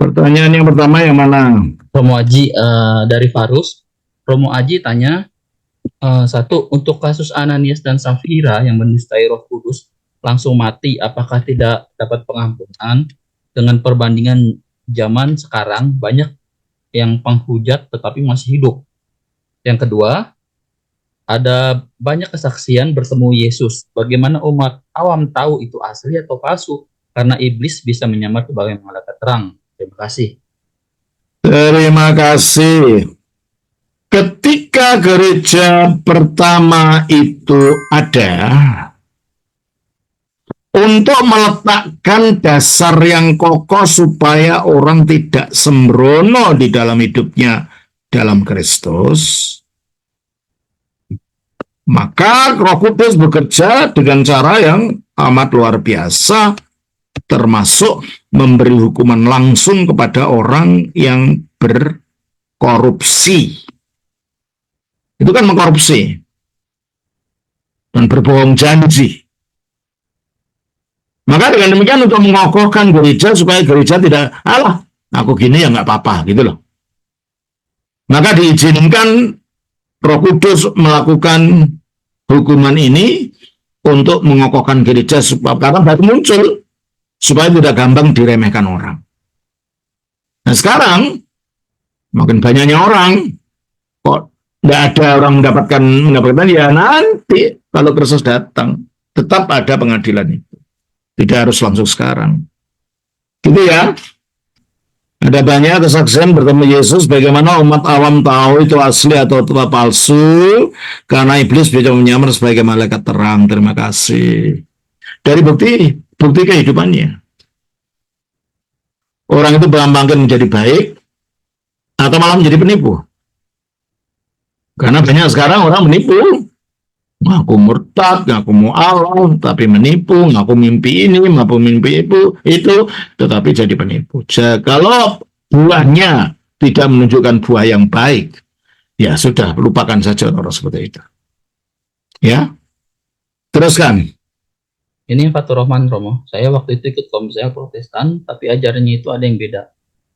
Pertanyaan yang pertama yang mana? Romo Aji dari Farus. Romo Aji tanya, satu, untuk kasus Ananias dan Safira yang menistai Roh Kudus langsung mati, apakah tidak dapat pengampunan? Dengan perbandingan zaman sekarang, banyak yang penghujat tetapi masih hidup. Yang kedua, ada banyak kesaksian bertemu Yesus. Bagaimana umat awam tahu itu asli atau palsu? Karena iblis bisa menyamar sebagai malaikat terang. Terima kasih. Terima kasih. Ketika gereja pertama itu ada, untuk meletakkan dasar yang kokoh supaya orang tidak sembrono di dalam hidupnya dalam Kristus, maka Roh Kudus bekerja dengan cara yang amat luar biasa, termasuk memberi hukuman langsung kepada orang yang berkorupsi. Itu kan mengkorupsi dan berbohong janji. Maka dengan demikian untuk mengokohkan gereja supaya gereja tidak, alah, aku gini ya nggak apa-apa gitu loh. Maka diizinkan Roh Kudus melakukan hukuman ini untuk mengokohkan gereja supaya karena baru muncul supaya tidak gampang diremehkan orang. Nah sekarang makin banyaknya orang, kok nggak ada orang mendapatkan ya nanti kalau Kristus datang tetap ada pengadilan itu. Tidak harus langsung sekarang. Gitu ya. Ada banyak kesaksian bertemu Yesus bagaimana umat awam tahu itu asli atau tetap palsu karena iblis bisa menyamar sebagai malaikat terang. Terima kasih. Dari bukti kehidupannya. Orang itu bangkit menjadi baik atau malah menjadi penipu. Karena banyak sekarang orang menipu. Ngaku murtad, ngaku mau Allah, tapi menipu, ngaku mimpi ini, ngaku mimpi itu, tetapi jadi penipu. Kalau buahnya tidak menunjukkan buah yang baik, ya sudah, lupakan saja orang seperti itu. Ya, teruskan. Ini Fatur Rahman Romo. Saya waktu itu ikut Komsel Protestan, tapi ajarannya itu ada yang beda.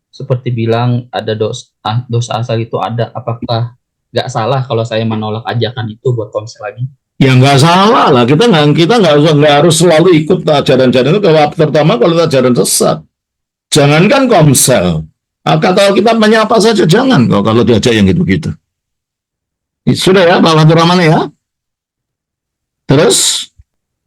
Seperti bilang ada dosa asal itu ada, apakah nggak salah kalau saya menolak ajakan itu buat Komsel lagi? Ya nggak salah lah, kita nggak harus selalu ikut ajaran-ajaran itu, terutama kalau ajaran sesat. Jangankan Komsel, kalau kita menyapa saja jangan kok kalau diajak yang gitu-gitu. Sudah ya Pak Fatur Rahman ya. Terus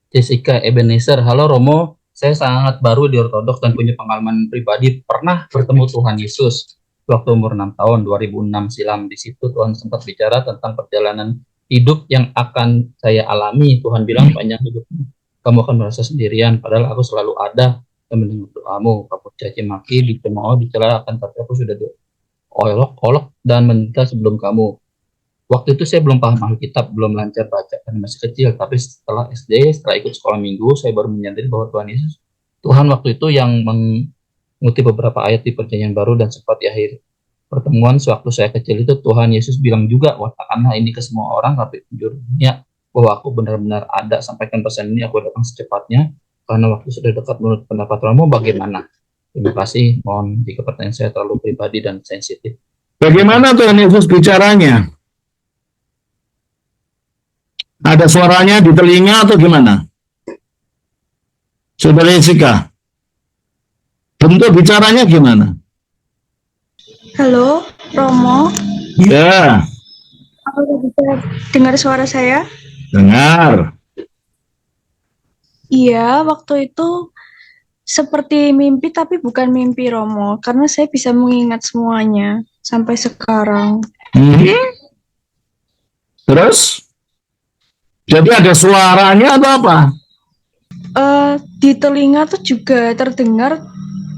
Jessica Ebenezer, halo Romo, saya sangat baru di Ortodoks dan punya pengalaman pribadi pernah bertemu Tuhan Yesus waktu umur 6 tahun, 2006 silam. Di situ Tuhan sempat bicara tentang perjalanan hidup yang akan saya alami. Tuhan bilang panjang hidupmu, kamu akan merasa sendirian, padahal aku selalu ada dan mendengar doamu. Kamu caci maki, dicemooh, dicela, akan tapi aku sudah olok dan menderita sebelum kamu. Waktu itu saya belum paham Alkitab, belum lancar baca karena masih kecil. Tapi setelah SD, setelah ikut sekolah minggu, saya baru menyadari bahwa Tuhan waktu itu yang mengutip beberapa ayat di Perjanjian Baru, dan sempat di akhir pertemuan sewaktu saya kecil itu Tuhan Yesus bilang juga, katakanlah ini ke semua orang, tapi jujurnya bahwa aku benar-benar ada, sampaikan pesan ini, aku datang secepatnya karena waktu sudah dekat. Menurut pendapat Romo bagaimana? Terima kasih, mohon jika pertanyaan saya terlalu pribadi dan sensitif. bagaimana Tuhan Yesus bicaranya? Ada suaranya di telinga atau gimana? Saudara Jessica, bentuk bicaranya gimana? Halo, Romo. Ya. Apakah bisa dengar suara saya? Dengar. Iya, waktu itu seperti mimpi, tapi bukan mimpi Romo, karena saya bisa mengingat semuanya sampai sekarang. Terus? Jadi ada suaranya atau apa? Di telinga tuh juga terdengar,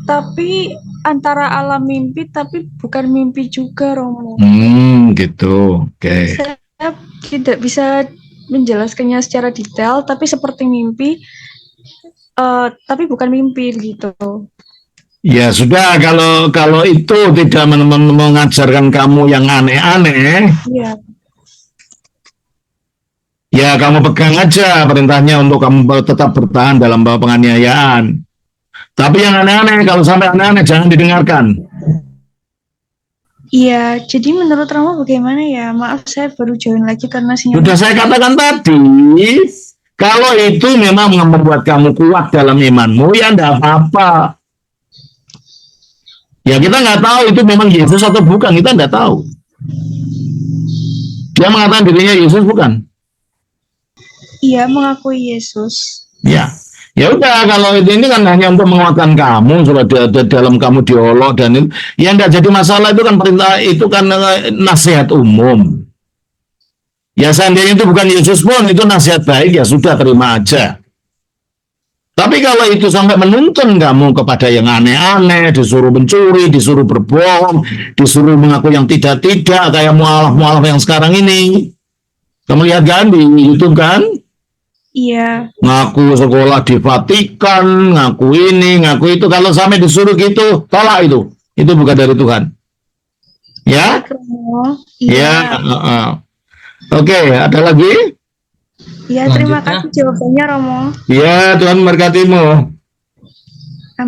tapi antara alam mimpi, tapi bukan mimpi juga, Romo. Gitu. Oke. Saya tidak bisa menjelaskannya secara detail, tapi seperti mimpi, tapi bukan mimpi gitu. Ya sudah, kalau itu tidak mengajarkan kamu yang aneh-aneh, ya kamu pegang aja perintahnya untuk kamu tetap bertahan dalam bawah penganiayaan. Tapi yang aneh-aneh, kalau sampai aneh-aneh jangan didengarkan. Iya, jadi menurut Romo bagaimana ya? Maaf, saya baru join lagi karena Sudah sinyal. saya katakan tadi, kalau itu memang membuat kamu kuat dalam imanmu, ya enggak apa-apa. Ya kita nggak tahu itu memang Yesus atau bukan, kita nggak tahu. Dia mengatakan dirinya Yesus bukan? Iya, mengakui Yesus. Ya. Ya udah, kalau ini kan hanya untuk menguatkan kamu supaya dalam kamu diolok dan itu, ya enggak jadi masalah, itu kan perintah, itu kan nasihat umum. Ya seandainya itu bukan Yesus pun itu nasihat baik, ya sudah terima aja. Tapi kalau itu sampai menuntun kamu kepada yang aneh-aneh, disuruh mencuri, disuruh berbohong, disuruh mengaku yang tidak-tidak, kayak mualaf-mualaf yang sekarang ini. Kamu lihat kan di YouTube kan? Iya. Ngaku sekolah di Vatikan, ngaku ini, ngaku itu. Kalau sampai disuruh gitu, tolak itu. Itu bukan dari Tuhan. Ya? Romo. Ya. Iya. Oke, ada lagi? Ya, terima kasih jawabannya Romo. Ya, Tuhan memberkatimu.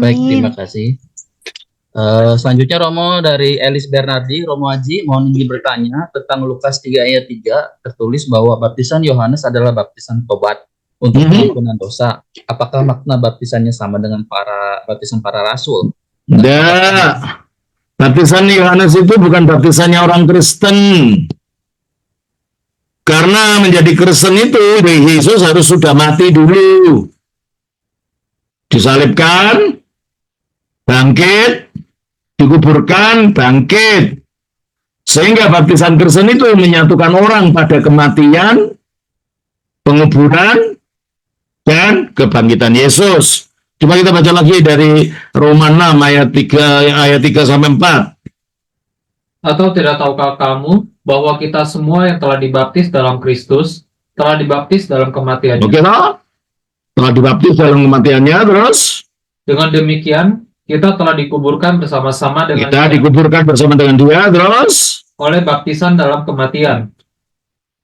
Baik, Amin. terima kasih. Selanjutnya Romo dari Elis Bernardi. Romo Haji mohon izin bertanya tentang Lukas 3 ayat 3 tertulis bahwa baptisan Yohanes adalah baptisan tobat untuk pengampunan dosa. Apakah makna baptisannya sama dengan baptisan para rasul? Tidak. Baptisan Yohanes itu bukan baptisannya orang Kristen. Karena menjadi Kristen itu Yesus harus sudah mati dulu. Disalibkan, bangkit, dikuburkan, bangkit. Sehingga baptisan Kristen itu menyatukan orang pada kematian, penguburan, dan kebangkitan Yesus. Coba kita baca lagi dari Roma 6 ayat 3 sampai 4. Atau tidak tahukah kamu bahwa kita semua yang telah dibaptis dalam Kristus telah dibaptis dalam kematiannya? Oke, toh? Telah dibaptis dalam kematiannya, terus Dengan demikian, kita telah dikuburkan bersama-sama dengan kita Dia dikuburkan bersama dengan Dia, terus oleh baptisan dalam kematian,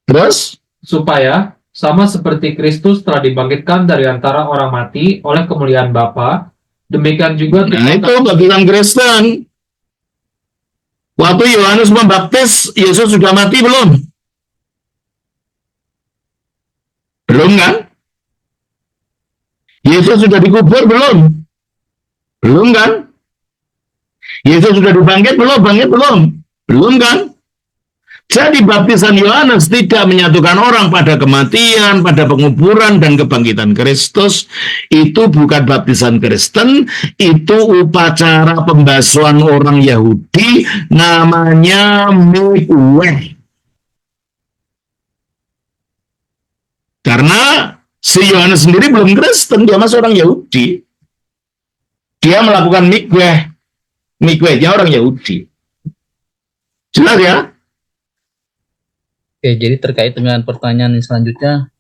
terus supaya sama seperti Kristus telah dibangkitkan dari antara orang mati oleh kemuliaan Bapa, demikian juga nah itu baptisan Kristen. Waktu Yohanes membaptis, Yesus sudah mati belum? Belum kan? Yesus sudah dikubur belum? Belum kan? Yesus sudah dibangkit belum? Bangkit belum? Belum kan? Jadi baptisan Yohanes tidak menyatukan orang pada kematian, pada penguburan dan kebangkitan Kristus. Itu bukan baptisan Kristen, itu upacara pembasuhan orang Yahudi, namanya mikveh. Karena si Yohanes sendiri belum Kristen, dia masih orang Yahudi. Dia melakukan mikveh. Mikvehnya orang Yahudi. Jelas ya? Oke, jadi terkait dengan pertanyaan yang selanjutnya,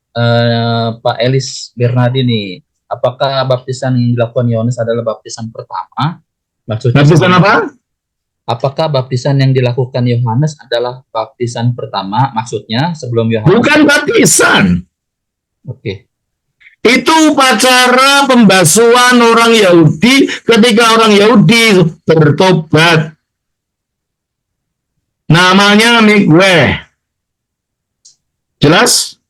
Pak Elis Bernardi nih, apakah baptisan yang dilakukan Yohanes adalah baptisan pertama? Maksudnya Baptisan apa? apakah baptisan yang dilakukan Yohanes adalah baptisan pertama? Maksudnya sebelum Yohanes? Bukan baptisan. Oke. Itu upacara pembasuhan orang Yahudi ketika orang Yahudi bertobat. Namanya mikveh. Jelas?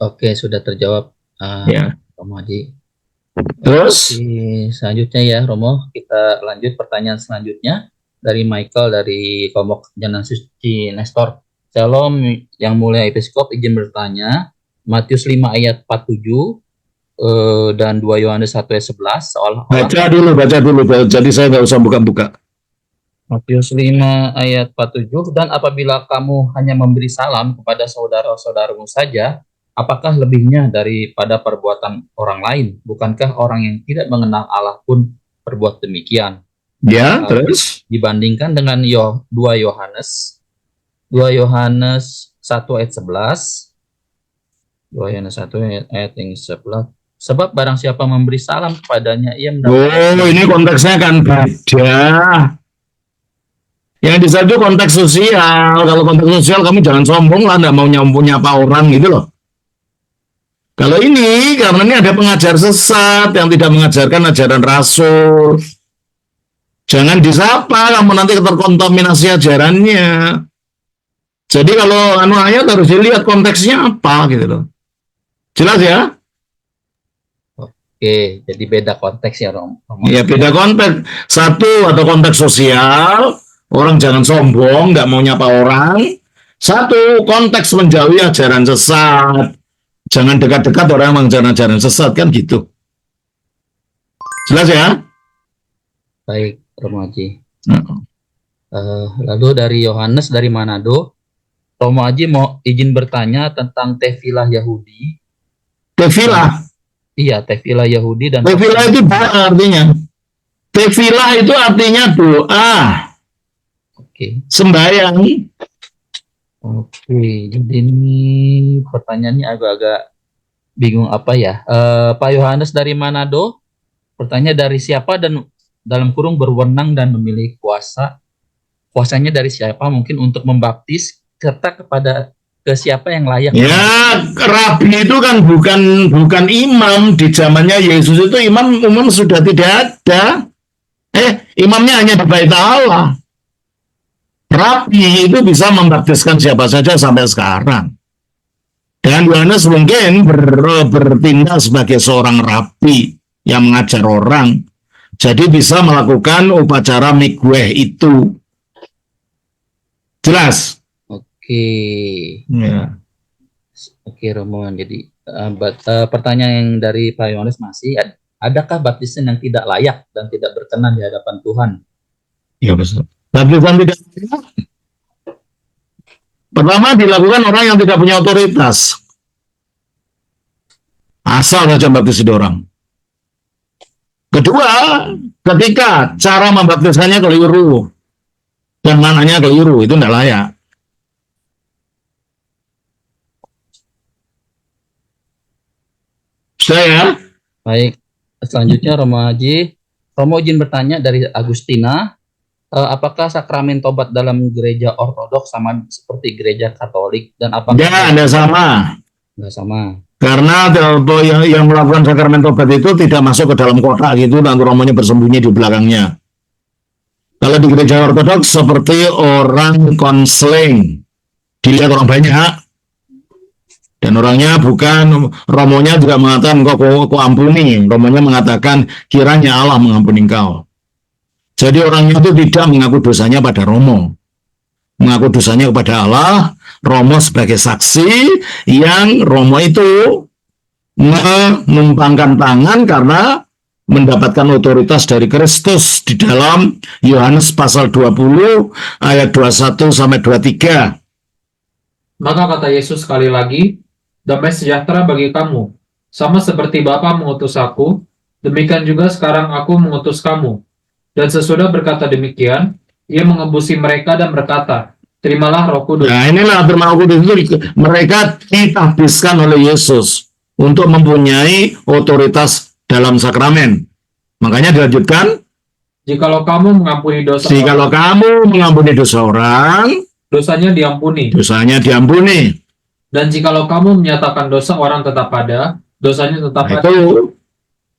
Oke, sudah terjawab, Ya. Romo Haji. Terus? Selanjutnya ya, Romo, kita lanjut pertanyaan selanjutnya dari Michael dari Komok Janan Suci Nestor. Shalom, yang mulia Episkop, izin bertanya. Matius 5 ayat 47 dan 2 Yohanes 1 ayat 11 seolah-olah. Baca dulu. Jadi saya nggak usah buka-buka. Matius 5 ayat 47, dan apabila kamu hanya memberi salam kepada saudara-saudaramu saja, apakah lebihnya daripada perbuatan orang lain? Bukankah orang yang tidak mengenal Allah pun berbuat demikian? Ya, terus? Dibandingkan dengan 2 Yohanes 1 ayat 11, 2 Yohanes 1 ayat yang 11. Sebab barang siapa memberi salam kepadanya, ia mendapat. Oh, ini konteksnya kan beda. Yang di situ konteks sosial. Kalau konteks sosial kamu jangan sombong lah, nggak mau nyapa orang gitu loh. Kalau ini, karena ini ada pengajar sesat yang tidak mengajarkan ajaran Rasul. Jangan disapa, kamu nanti terkontaminasi ajarannya. Jadi kalau ayat harus dilihat konteksnya apa gitu loh. Jelas ya? Oke, jadi beda konteks ya, Romo. Ya beda konteks. Satu atau konteks sosial, orang jangan sombong, nggak mau nyapa orang. Satu konteks menjauhi ajaran sesat. Jangan dekat-dekat orang yang mengajarkan ajaran sesat kan gitu. Jelas ya? Baik, Romo Haji. Nah. Lalu dari Yohanes dari Manado, Romo Haji mau izin bertanya tentang tefilah Yahudi. Tefilah. Iya, tefilah Yahudi dan Tefilah itu doa artinya. Tefilah itu artinya doa, Oke. sembahyang. Oke, jadi ini pertanyaannya agak-agak bingung apa ya. Pak Yohanes dari Manado, pertanyaan dari siapa dan dalam kurung berwenang dan memiliki kuasa. Kuasanya dari siapa mungkin untuk membaptis serta kepada ke siapa yang layak. Ya, rabi itu kan bukan imam di zamannya Yesus itu imam sudah tidak ada. Imamnya hanya di Bait Allah. Rabi itu bisa membaptiskan siapa saja sampai sekarang. Dan Yohanes mungkin bertindak sebagai seorang rabi yang mengajar orang. Jadi bisa melakukan upacara mikweh itu. Jelas? Oke. Ya. Oke, Romo. Jadi pertanyaan yang dari Pak Yohanes masih, adakah baptisan yang tidak layak dan tidak berkenan di hadapan Tuhan? Ya betul. Baptisan tidak layak. Pertama dilakukan orang yang tidak punya otoritas. Asal saja baptis orang. Kedua, ketika cara membaptiskannya keliru dan mananya keliru, itu tidak layak. Saya Baik, selanjutnya Romo Haji. Romo izin bertanya dari Agustina, apakah sakramen tobat dalam gereja ortodoks sama seperti gereja Katolik dan apakah ya ada sama. nggak sama? Karena yang melakukan sakramen tobat itu tidak masuk ke dalam kotak gitu, dan romonya bersembunyi di belakangnya. Kalau di gereja ortodoks seperti orang konseling, dilihat orang banyak, dan orangnya bukan, romonya juga mengatakan kok ampuni, romonya mengatakan kiranya Allah mengampuni engkau. Jadi orangnya itu tidak mengaku dosanya pada romo, mengaku dosanya kepada Allah. Romo sebagai saksi yang romo itu menumpangkan tangan karena mendapatkan otoritas dari Kristus di dalam Yohanes pasal 20 ayat 21 sampai 23. Maka kata Yesus sekali lagi, damai sejahtera bagi kamu. Sama seperti Bapa mengutus aku, demikian juga sekarang aku mengutus kamu. Dan sesudah berkata demikian, ia mengebusi mereka dan berkata, terimalah Roh Kudus. Nah inilah firman Roh Kudus itu mereka ditahbiskan oleh Yesus untuk mempunyai otoritas dalam sakramen. Makanya dilanjutkan, Jikalau kamu mengampuni dosa jikalau kamu mengampuni dosa orang, dosanya diampuni. dosanya diampuni. Dan jikalau kamu menyatakan dosa orang tetap ada, dosanya tetap Nah, ada. itu.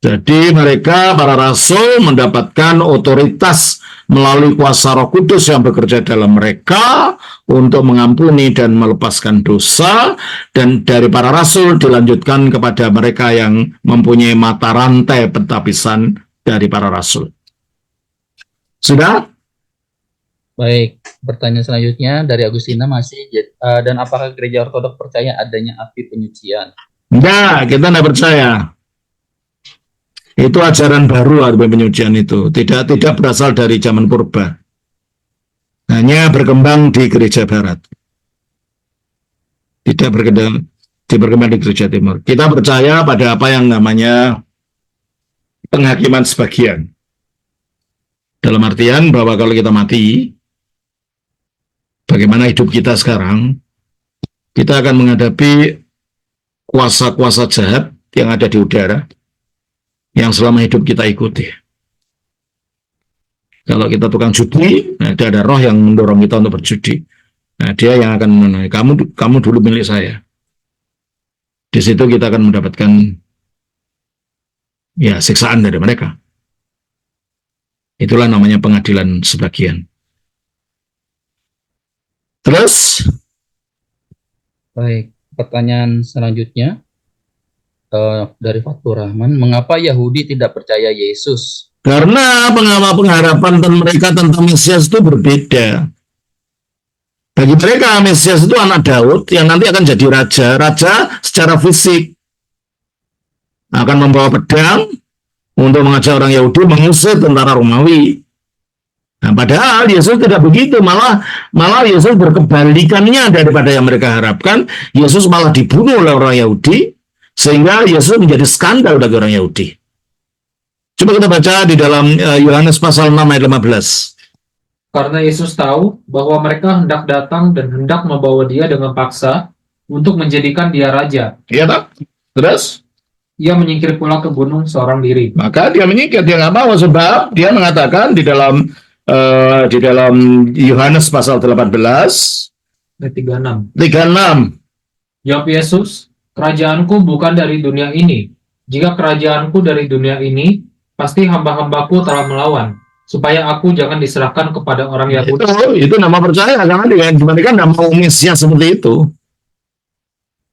Jadi mereka, para rasul, mendapatkan otoritas melalui kuasa Roh Kudus yang bekerja dalam mereka untuk mengampuni dan melepaskan dosa, dan dari para rasul dilanjutkan kepada mereka yang mempunyai mata rantai pentapisan dari para rasul. Sudah? Baik, pertanyaan selanjutnya dari Agustina masih, dan apakah gereja ortodoks percaya adanya api penyucian? Enggak, kita tidak percaya. Itu ajaran baru api penyucian itu. Tidak berasal dari zaman purba. Hanya berkembang di gereja barat. Tidak berkembang di gereja timur. Kita percaya pada apa yang namanya penghakiman sebagian. Dalam artian bahwa kalau kita mati, bagaimana hidup kita sekarang, kita akan menghadapi kuasa-kuasa jahat yang ada di udara, yang selama hidup kita ikuti. Kalau kita tukang judi, nah, ada roh yang mendorong kita untuk berjudi. Nah, dia yang akan mengenai kamu dulu milik saya. Di situ kita akan mendapatkan ya siksaan dari mereka. Itulah namanya pengadilan sebagian. Terus, Baik, pertanyaan selanjutnya dari Fatur Rahman, mengapa Yahudi tidak percaya Yesus? karena pengharapan mereka tentang Mesias itu berbeda. Bagi mereka, Mesias itu anak Daud yang nanti akan jadi raja. Raja secara fisik akan membawa pedang untuk mengajak orang Yahudi mengusir tentara Romawi. Nah, padahal Yesus tidak begitu, malah Yesus berkebalikannya daripada yang mereka harapkan. Yesus malah dibunuh oleh orang Yahudi, sehingga Yesus menjadi skandal bagi orang Yahudi. Coba kita baca di dalam Yohanes pasal 6 ayat 15. Karena Yesus tahu bahwa mereka hendak datang dan hendak membawa dia dengan paksa untuk menjadikan dia raja. Iya tak? Terus? Ia menyingkir pula ke gunung seorang diri. Maka dia menyingkir, dia nggak mau, sebab dia mengatakan di dalam Yohanes pasal 18 Ayat 36. 36. Jawab Yesus, kerajaanku bukan dari dunia ini. Jika kerajaanku dari dunia ini, pasti hamba-hambaku telah melawan, supaya aku jangan diserahkan kepada orang Yahudi. Itu nama percaya, karena mereka nggak mau Mesias seperti itu.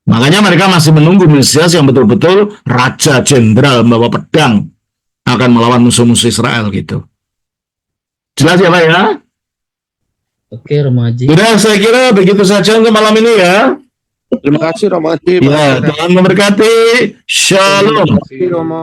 Makanya mereka masih menunggu Mesias yang betul-betul raja jenderal membawa pedang akan melawan musuh-musuh Israel gitu. Jelas ya Pak ya? Oke, Romaji. Sudah, saya kira begitu saja untuk malam ini ya. Terima kasih Romo Adi. Ya, Tuhan memberkati. Shalom. Terima kasih Romo.